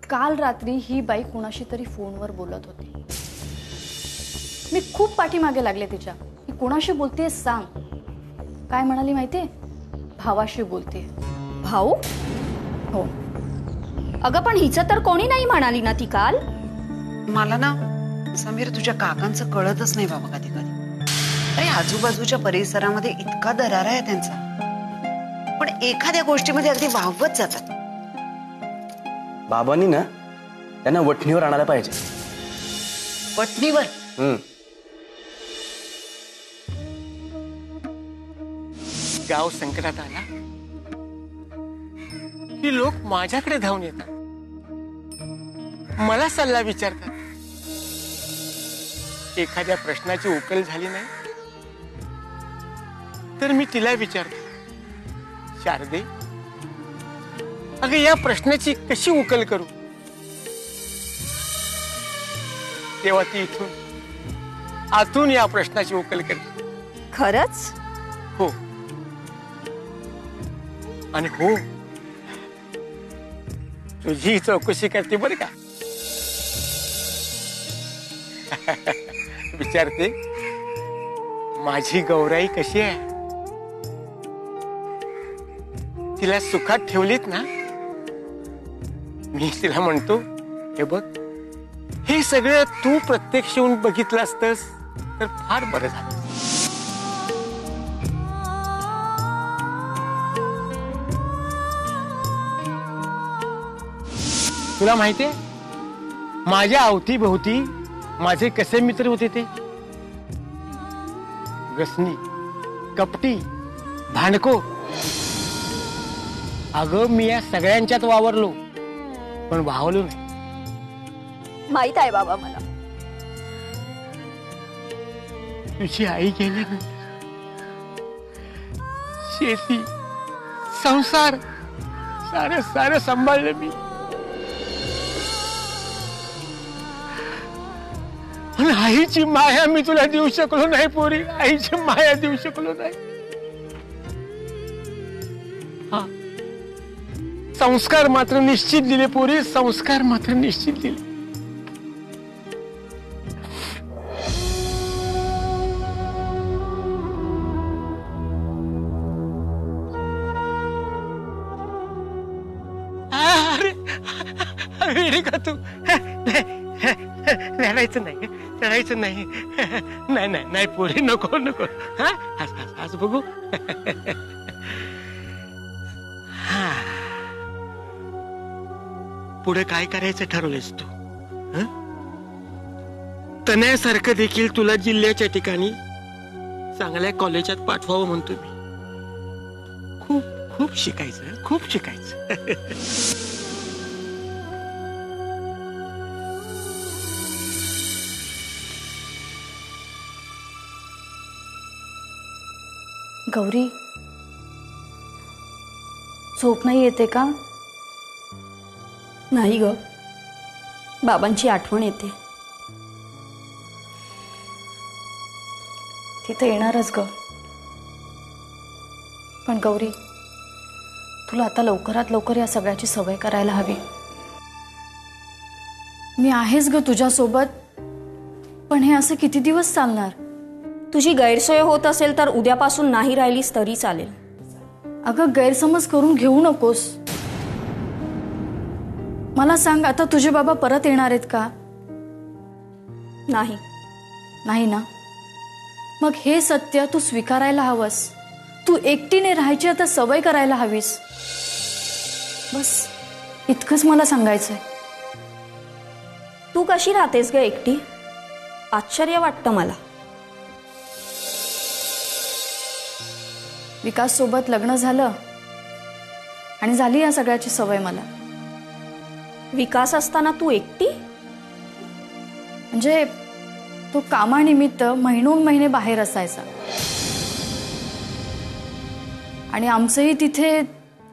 काल रात्री ही बाई कुणाशी तरी फोनवर बोलत होती। मी खूप पाठीमागे लागले तिच्या। ही कुणाशी बोलतेय सांग? काय म्हणाली माहितीये? भावाशी बोलतेय। भाऊ? हो। अगं पण हिचं तर कोणी नाही म्हणाली ना ती काल? मला ना समीर तुझ्या काकांचं कळतच नाही बाबा कधी कधी। अरे आजूबाजूच्या परिसरामध्ये इतका दरारा आहे त्यांचा, पण एखाद्या गोष्टीमध्ये अगदी वाहवत जातात। बाबांनी ना त्यांना वठणीवर आणायला पाहिजे। वठणीवर? गाव संकटात आला की लोक माझ्याकडे धावून येतात, मला सल्ला विचारतात। एखाद्या प्रश्नाची उकल झाली नाही तर मी तिला विचारतो, शारदे अगं या प्रश्नाची कशी उकल करू? तेव्हा ती इथून आतून या प्रश्नाची उकल करते। खरंच? हो आणि हो, तुझी चौकशी करते बरं का। विचारते माझी गौराई कशी आहे, तिला सुखात ठेवलीत ना? मी तिला म्हणतो, हे बघ, हे सगळं तू प्रत्यक्ष येऊन बघितलं असतंस तर फार बरं झालं। तुला माहितीये माझ्या अवतीभोवती माझे कसे मित्र होते ते? व्यसनी, कपटी, भांडखोर। अगं मी या सगळ्यांच्यात वावरलो पण भावलो नाही। माहित आहे बाबा मला। तुझी आई गेल्यानंतर शेती, संसार सारं सारं सांभाळलं मी, पण आईची माया मी तुला देऊ शकलो नाही पोरी। आईची माया देऊ शकलो नाही। हा, संस्कार मात्र निश्चित दिले पोरी, संस्कार मात्र निश्चित दिले। अरे का तू लढायचं नाही, लढायचं नाही। नाही नाही नाही पोरी, नको नको। हा हस हस हस बघू। हा, पुढे काय करायचं ठरवलंस तू? तनयासारखं देखील तुला जिल्ह्याच्या ठिकाणी चांगल्या कॉलेजात पाठवावं म्हणतो मी। खूप खूप शिकायचं, खूप शिकायचं। गौरी, झोप नाही येते का? नाही ग, बाबांची आठवण येते। तिथे येणारच ग, पण गौरी तुला आता लवकरात लवकर या सगळ्याची सवय करायला हवी। मी आहेच ग तुझ्या सोबत, पण हे असं किती दिवस चालणार? तुझी गैरसोय होत असेल तर उद्यापासून नाही राहिलीस तरी चालेल. अगं गैरसमज करून घेऊ नकोस. मला सांग, आता तुझे बाबा परत येणार आहेत का? नाही. नाही ना? मग हे सत्य तू स्वीकारायला हवंस. तू एकटीने राहायची आता सवय करायला हवीस. बस इतकंच मला सांगायचंय. तू कशी राहतेस ग एकटी? आश्चर्य वाटतं मला. विकास सोबत लग्न झालं आणि झाली या सगळ्याची सवय मला. विकास असताना तू एकटी? म्हणजे तो कामानिमित्त महिनोन महिने बाहेर असायचा आणि आमचंही तिथे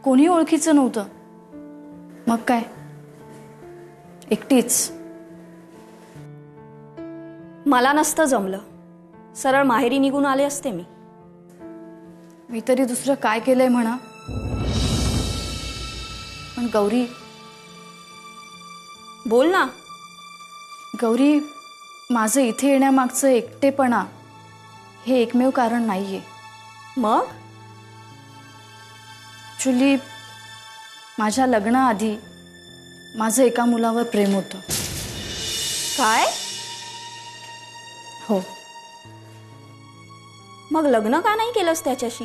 कोणी ओळखीचं नव्हतं. मग काय, एकटीच. मला नसतं जमलं. सरळ माहेरी निघून आले असते मी. मी तरी दुसरं काय केलंय म्हणा. पण गौरी, बोल ना. गौरी, माझं इथे येण्यामागचं एकटेपणा हे एकमेव कारण नाहीये. मग ॲक्च्युली माझ्या लग्नाआधी माझं एका मुलावर प्रेम होतं. काय? हो. मग लग्न का नाही केलंस त्याच्याशी?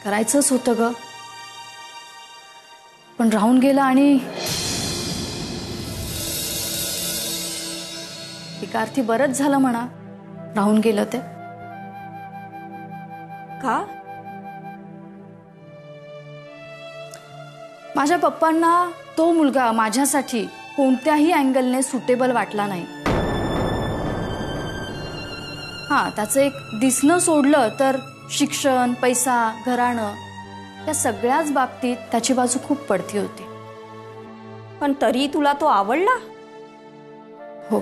करायचंच होतं ग, पण राहून गेलं. आणि एका अर्थी बरंच झालं म्हणा राहून गेलं ते. का? माझ्या पप्पांना तो मुलगा माझ्यासाठी कोणत्याही अँगलने सुटेबल वाटला नाही. हां, त्याचं एक दिसणं सोडलं तर शिक्षण, पैसा, घराणं या सगळ्याच बाबतीत त्याची बाजू खूप पडती होती. पण तरी तुला तो आवडला? हो,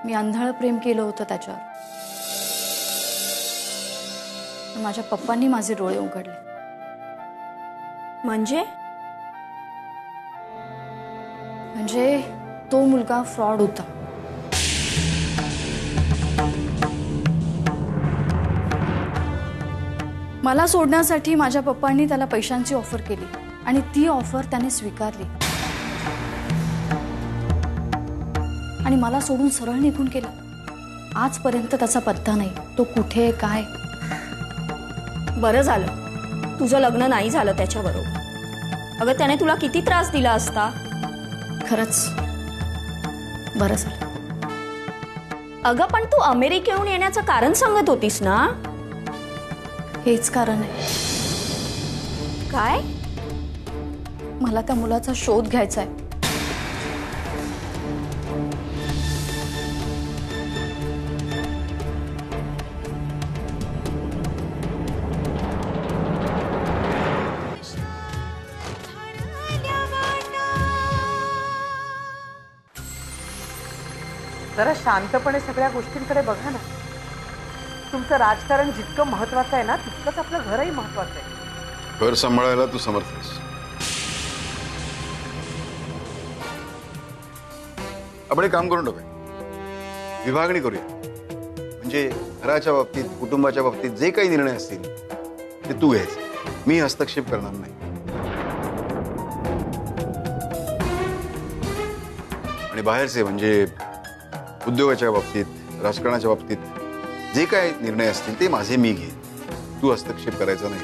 मी अंधाळ प्रेम केलं होतं त्याच्यावर. पण माझ्या पप्पांनी माझे डोळे उघडले. म्हणजे तो मुलगा फ्रॉड होता. मला सोडण्यासाठी माझ्या पप्पांनी त्याला पैशांची ऑफर केली आणि ती ऑफर त्याने स्वीकारली आणि मला सोडून सरळ निघून गेला. आजपर्यंत त्याचा पत्ता नाही. तो कुठे, काय. बरं झालं तुझं लग्न नाही झालं त्याच्याबरोबर. अगं त्याने तुला किती त्रास दिला असता. खरंच बरं झालं. अगं पण तू अमेरिकेहून येण्याचं कारण सांगत होतीस ना? हेच कारण आहे. काय? मला त्या मुलाचा शोध घ्यायचा आहे. जरा शांतपणे सगळ्या गोष्टींकडे बघा ना. तुमचं राजकारण जितकं महत्वाचं आहे ना, तितकंच आपलं घरही महत्वाचं आहे. घर सांभाळायला तू समर्थ आहेस. आपण एक काम करून टाकूया, विभागणी करूया. म्हणजे घराच्या बाबतीत, कुटुंबाच्या बाबतीत जे काही निर्णय असतील ते तू घ्यायचे. मी हस्तक्षेप करणार नाही. आणि बाहेरचे म्हणजे उद्योगाच्या बाबतीत, राजकारणाच्या बाबतीत जे काय निर्णय असतील ते माझे मी घेईन. तू हस्तक्षेप करायचा नाही.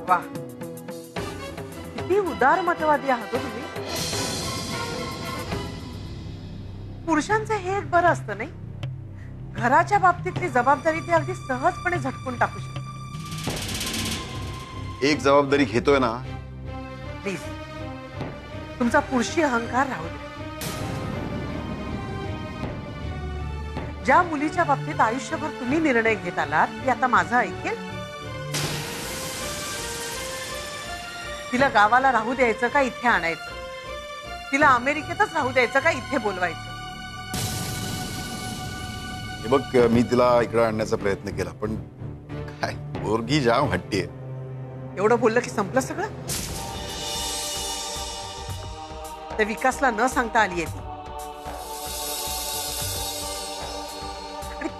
वा, किती उदार मतवादी आहात हो तुम्ही. पुरुषांचं हे एक बरं असतं नाही, घराच्या बाबतीतली जबाबदारी ते अगदी सहजपणे झटकून टाकू शकतात. एक जबाबदारी घेतोय ना. प्लीज तुमचा पुरुषी अहंकार राहू दे. ज्या मुलीच्या बाबतीत आयुष्यभर तुम्ही निर्णय घेत आलात ती आता माझं ऐकेल. तिला गावाला राहू द्यायचं का इथे आणायचं? तिला अमेरिकेतच राहू द्यायचं का इथे बोलवायचं? हे बघ, मी तिला इकडे आणण्याचा प्रयत्न केला, पण काय पोरगी जाम हट्टी आहे. एवढं बोललं की संपलं सगळं. त्या विकासला न सांगता आली आहे ती.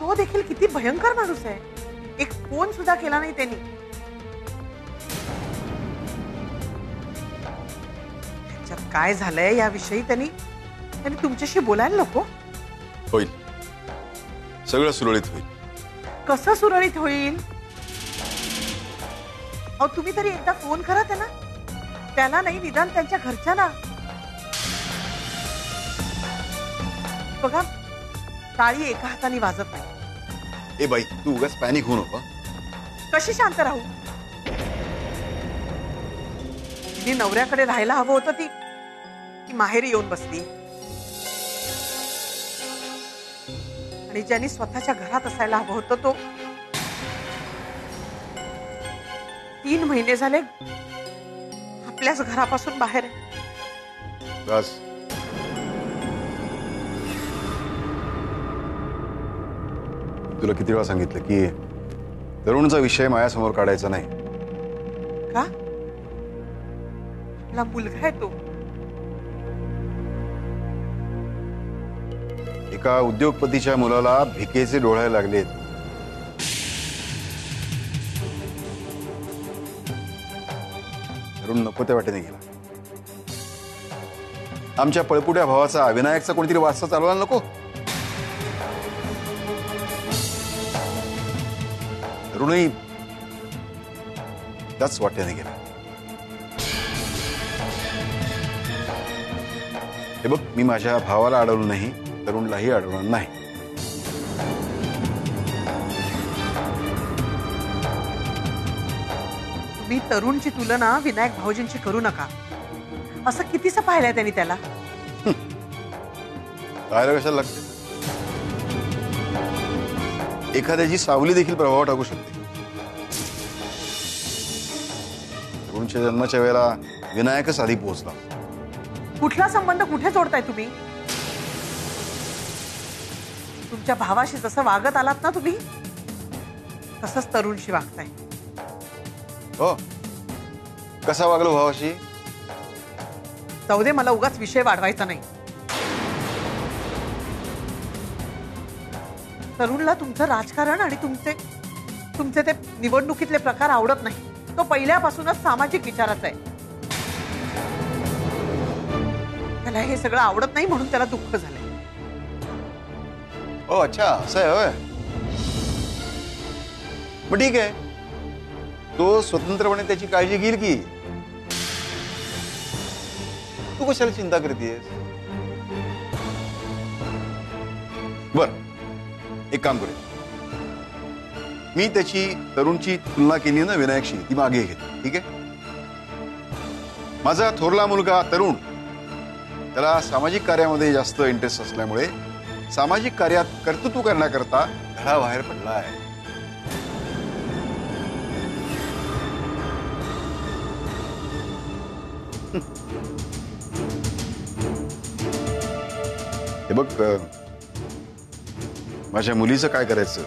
तो देखील किती भयंकर माणूस आहे. एक फोन सुद्धा केला नाही त्यांनी. त्याच्यात काय झालंय याविषयी त्यांनी तुमच्याशी बोलायला नको. होईल, सगळं सुरळीत होईल. कसं सुरळीत होईल? अहो तुम्ही तरी एकदा फोन करा त्याला. त्याला नाही, निदान त्यांच्या घरच्यांना. बघा, टाळी एका हाताने वाजत नाही. ए बाई, तू उगाच पॅनिक होऊ नको. कशी शांत राहू? तिने नवऱ्याकडे राहायला हवं होतं, ती माहेरी येऊन बसली. आणि ज्यांनी स्वतःच्या घरात असायला हवं होतं तो 3 महिने झाले आपल्याच घरापासून बाहेर आहे. बस, तुला किती वेळा सांगितलं की तरुणचा विषय माझ्यासमोर काढायचा नाही. का? आपला मुलगा आहे तो. एका उद्योगपतीच्या मुलाला भिकेचे डोळे लागलेत. तरुण नको त्या वाटेने गेला. आमच्या पळपुट्या भावाचा विनायकचा कोणीतरी वारसा चालवायला नको. तरुणही त्याच वाटेने गेला. हे बघ, मी माझ्या भावाला अडवलं नाही, तरुणलाही अडवणार नाही. तुम्ही तरुणची तुलना विनायक भाऊजींची करू नका. असं कितीच पाहिलंय त्यांनी त्याला. पाहायला कशाला लागते? एखाद्याची सावली देखील प्रभाव टाकू शकते. तरुणच्या जन्माच्या वेळेला विनायकच आधी पोहोचला. कुठला संबंध कुठे जोडताय तुम्ही? तुमच्या भावाशी जसं वागत आलात ना तुम्ही, तसंच तरुणशी वागताय. हो, कसा वागलो भावाशी? जाऊ दे, मला उगाच विषय वाढवायचा नाही. तरुणला तुमचं राजकारण आणि तुमचे ते निवडणुकीतले प्रकार आवडत नाही. तो पहिल्यापासूनच सामाजिक विचाराचा आहे. त्याला हे सगळं आवडत नाही म्हणून त्याला दुःख झालंय. ओ अच्छा, असं आहे होय. मग ठीक आहे, तो स्वतंत्रपणे त्याची काळजी घेईल की. तू कशाला चिंता करतेस? बर, एक काम करूया. मी त्याची तरुणची तुलना केली ना विनायकशी, ती मागे घेतो. ठीक आहे? माझा थोरला मुलगा तरुण, त्याला सामाजिक कार्यामध्ये जास्त इंटरेस्ट असल्यामुळे सामाजिक कार्यात कर्तृत्व करण्याकरता घराबाहेर पडला आहे. हे बघ, माझ्या मुलीचं काय करायचं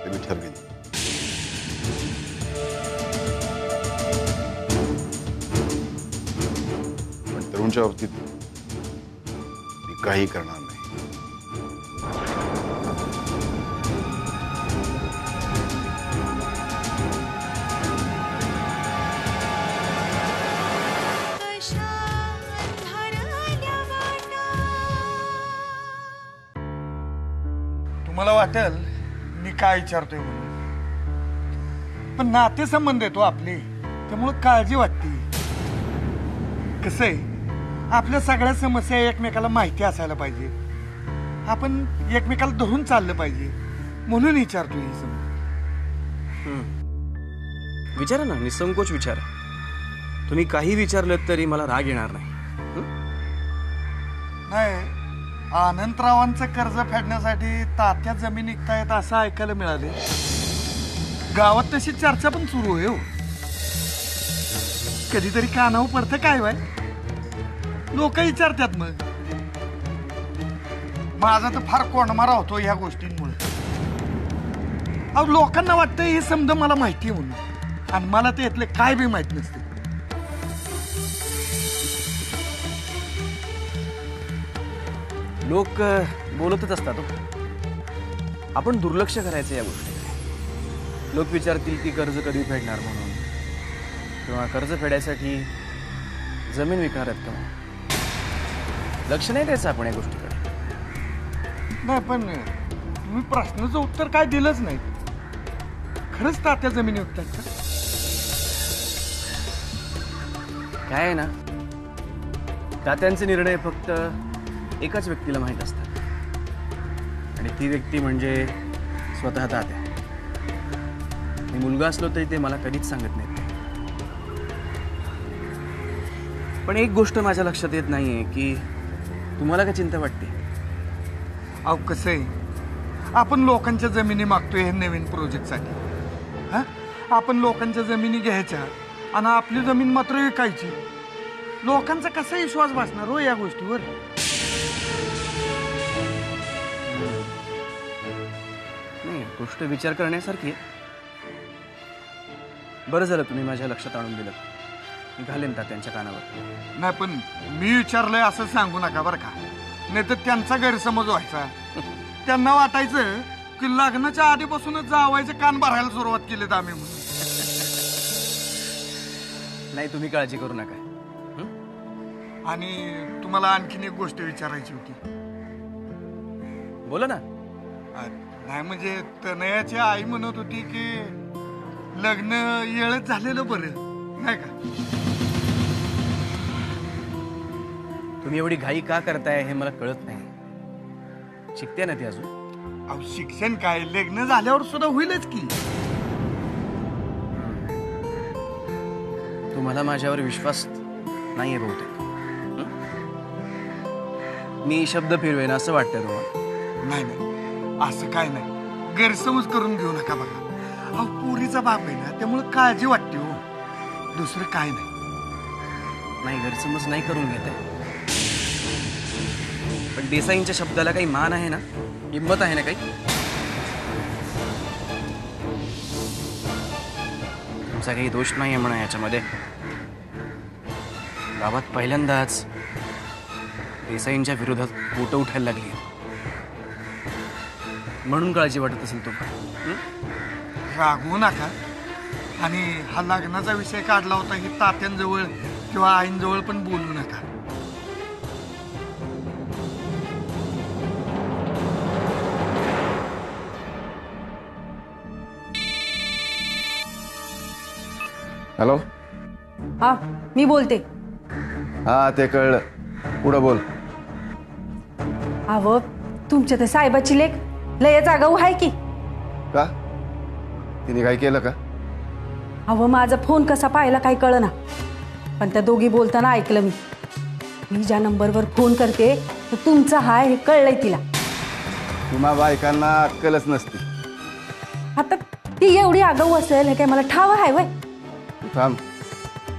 ते मी ठरवेन. पण तरुणच्या बाबतीत मी काही करणार नाही. तुम्हाला वाटेल मी काय विचारतोय म्हणून, पण नातेसंबंध येतो आपले, त्यामुळे काळजी वाटते. कसं आहे, आपल्या सगळ्या समस्या एकमेकाला माहिती असायला पाहिजे. आपण एकमेकाला धरून चाललं पाहिजे म्हणून विचारतोय. ही समज विचारा ना, निसंकोच विचारा. तुम्ही काही विचारलं तरी मला राग येणार नाही. नाही, अनंतरावांचं कर्ज फेडण्यासाठी तात्या जमीन विकतायत असं ऐकायला मिळाले. गावात तशी चर्चा पण सुरू आहे. कधीतरी कानावर पडतं काय बाय, लोक विचारतात. मग माझा तर फार कोंडमारा होतो ह्या गोष्टींमुळे. अहो, लोकांना वाटतं हे समजा मला माहिती आहे म्हणून, आणि मला ते यातले काय बी माहित नसते. लोक बोलतच असतात. आपण दुर्लक्ष करायचं या गोष्टी. लोक विचारतील की कर्ज कधी फेडणार म्हणून, किंवा कर्ज फेडायसाठी जमीन विकणार आहेत का म्हणून. लक्ष नाही द्यायचं आपण या गोष्टीकडे. नाही, पण तुम्ही प्रश्नाचं उत्तर काय दिलंच नाही. खरंच तात्या जमिनी विकतात का? काय आहे ना, तात्यांचे निर्णय फक्त एकाच व्यक्तीला माहीत असतात, आणि ती व्यक्ती म्हणजे स्वतः तात्या. मी मुलगा असलो तरी ते मला कधीच सांगत नाहीत. पण एक गोष्ट माझ्या लक्षात येत नाहीये की तुम्हाला काय चिंता वाटते. अहो, कसं आहे, आपण लोकांच्या जमिनी मागतोय हे नवीन प्रोजेक्टसाठी. हा, आपण लोकांच्या जमिनी घ्यायच्या आणि आपली जमीन मात्र विकायची. लोकांचा कसा विश्वास बसणार हो या गोष्टीवर? नाही, गोष्ट विचार करण्यासारखी आहे. बरं झालं तुम्ही माझ्या लक्षात आणून दिलं. मी घालेन तात्यांच्या कानावर. नाही, पण मी विचारलंय असं सांगू नका बरं का, नाही तर त्यांचा गैरसमज व्हायचा. त्यांना वाटायचं की लग्नाच्या आधीपासूनच जावायचे कान भरायला सुरुवात केलीत आम्ही म्हणून. नाही, तुम्ही काळजी करू नका. आणि तुम्हाला आणखीन एक गोष्ट विचारायची होती. बोला ना. नाही, म्हणजे तनयाची आई म्हणत होती की लग्न येळच झालेलं बरं, नाही का? तुम्ही एवढी घाई का करताय हे मला कळत नाही. शिकते ना ती अजून. अहो, शिक्षण काय, लग्न झाल्यावर सुद्धा होईलच की. तुम्हाला माझ्यावर विश्वास नाहीये बहुतेक. मी शब्द फिरवेन असं वाटतंय तुम्हाला? नाही नाही, असं काय नाही. गैरसमज करून घेऊ नका बघा. अहो, पोरीचा बाप आहे ना, त्यामुळे काळजी वाटते हो, दुसरं काय नाही. नाही, गैरसमज नाही करून घेत आहे. पण देसाईंच्या शब्दाला काही मान आहे ना, हिंमत आहे ना काही? तुमचा काही दोष नाही आहे म्हणा याच्यामध्ये. गावात पहिल्यांदाच देसाईंच्या विरोधात बोटं उठायला लागली, म्हणून काळजी वाटत असेल तुम्हाला. रागवू नका. आणि हा लग्नाचा विषय काढला होता हे तात्यांजवळ किंवा आईंजवळ पण बोलू नका. हॅलो. हा, मी बोलते. हा, ते कळलं. पुढं बोल. अहो, तुमच्या त्या साहेबाची लेक लयच आगाऊ आहे की. का? तिने काय केलं का? अहो, माझा फोन कसा पाहिला काही कळना, पण त्या दोघी बोलताना ऐकलं मी. मी ज्या नंबरवर फोन करते तो तुमचा हाय हे कळलंय तिला. तुम्हा बायकांना अक्कलच नसते. आता ती एवढी आगाऊ असेल हे काय मला ठाव आहे वय? थांब,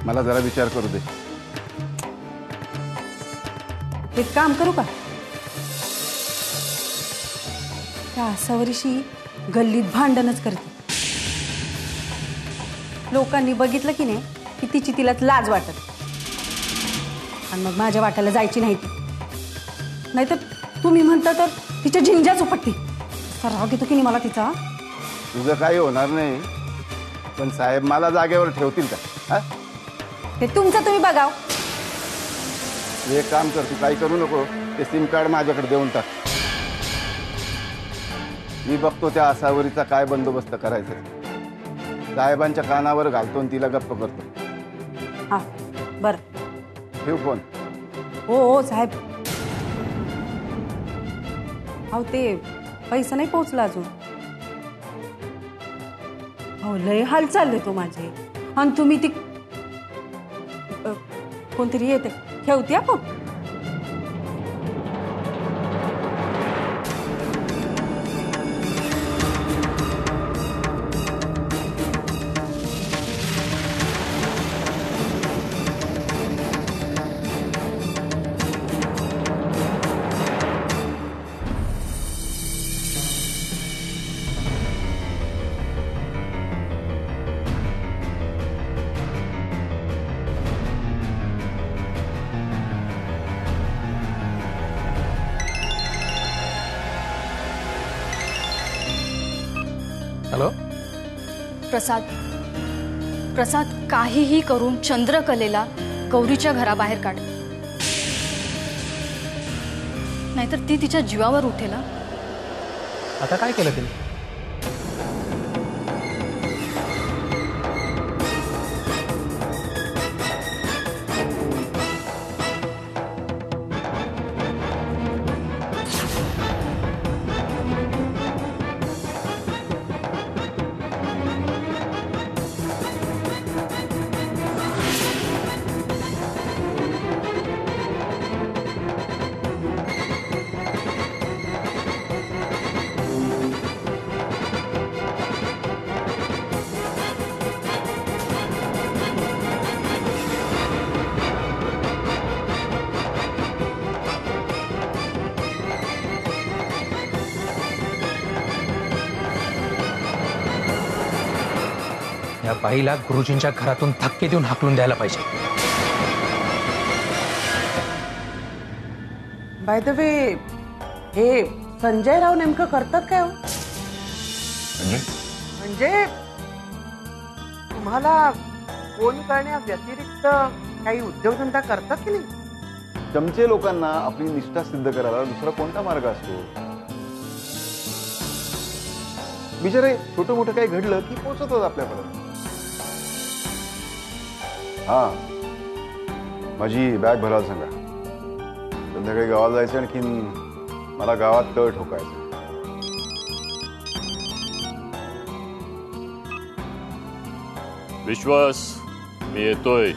मला जरा विचार करू दे. एक काम करू का, त्या आसावरीशी गल्लीत भांडणच करते. लोकांनी बघितलं की नाही की तिची तिलाच लाज वाटत, आणि मग माझ्या वाट्याला जायची नाही ती. नाहीतर तुम्ही म्हणता तर तिच्या झिंजाच उपटती. राग येतो की नाही मला तिचा. तुझं काही होणार नाही, पण साहेब मला जागेवर ठेवतील का? हा, ते तुमचं तुम्ही बघाव. एक काम कर, तू काही करू नको. ते सिम कार्ड माझ्याकडे देऊन टाक. मी बघतो त्या आसावरीचा काय बंदोबस्त करायचा. साहेबांच्या कानावर घालतो आणि तिला गप्प करतो. हा, बर. ठेव फोन. हो हो साहेब. अहो, ते पैसा नाही पोचला अजून. हो, लय हाल चालले तो माझे. आणि तुम्ही ती कोणतरी येते ठेवते आपण. हॅलो. प्रसाद प्रसाद काहीही करून चंद्रकलेला गौरीच्या घराबाहेर काढ, नाहीतर ती तिच्या जीवावर उठेल. आता काय केलं तिने? या बाईला गुरुजींच्या घरातून धक्के देऊन हाकलून द्यायला पाहिजे. बाय द वे, हे संजय राव नेमकं करतात काय हो? म्हणजे तुम्हाला फोन करण्या व्यतिरिक्त काही उद्योगधंदा करतात की नाही? चमचे लोकांना आपली निष्ठा सिद्ध करायला दुसरा कोणता मार्ग असतो? बिचारे छोटं मोठं काही घडलं की पोहोचतच आपल्यापर्यंत. हा, माझी बॅग भरायला सांगा. संध्याकाळी गावाला जायचं, आणखीन मला गावात तळ ठोकायचं. विश्वास, मी येतोय.